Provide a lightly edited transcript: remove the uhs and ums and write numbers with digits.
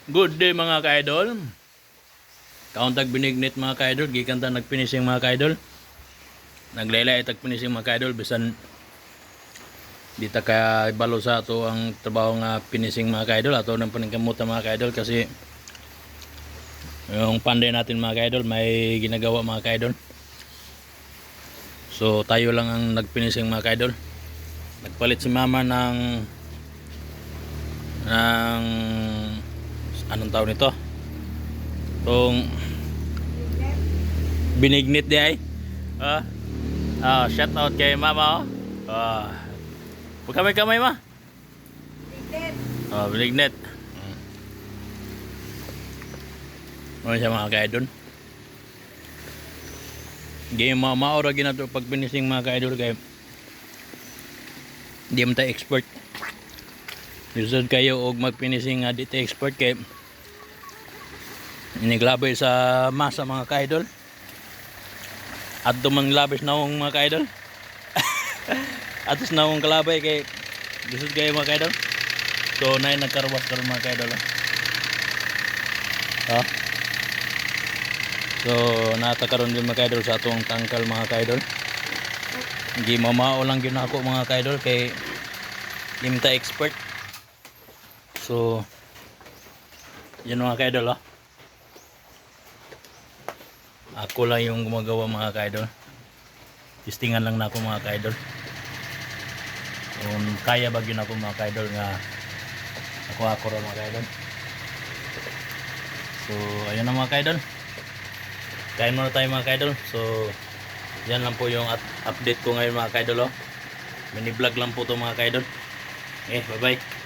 Good day mga ka-idol. Kauntag binignit mga ka-idol, gikan ta nagpinising mga ka-idol. Naglaylay tag pinising mga ka-idol bisan di ta ka balo sa ato ang trabaho nga pinising mga ka-idol ato nang paningkamutan mga ka-idol kasi yung panday natin mga ka-idol may ginagawa mga ka-idol. So tayo lang ang nagpinising mga ka-idol. Nagpalit si mama ng anong tawag nito? Itong binignit di ay. Shout out kay mama. Pagkamay-kamay ma. Binignit. Ano siya mga ka-idol? Di mama ora ginato pag finishing mga ka-idol kay di man tayo expert. Lisod kayo og mag-finishing nga di tayo expert kay iniglabay sa masa mga ka-idol. At dumang labis na akong mga ka-idol. Atos na akong kalabay kay lisod kayo mga ka-idol. So na yung nagkarwas karon mga ka-idol. So natakaroon din mga ka-idol sa atong tangkal mga ka-idol. Hindi mamao lang yun ako mga ka-idol kay hindi ta expert. So yun mga ka-idol. Ako lang yung gumagawa mga ka-idol. Testingan lang na ako mga ka-idol. Kaya ba yun ako mga ka-idol nga ako rin mga ka-idol. So ayun na mga ka-idol. Kain muna tayo mga ka-idol. So yan lang po yung update ko ngayon mga ka-idol. Mini vlog lang po to mga ka-idol. Bye bye.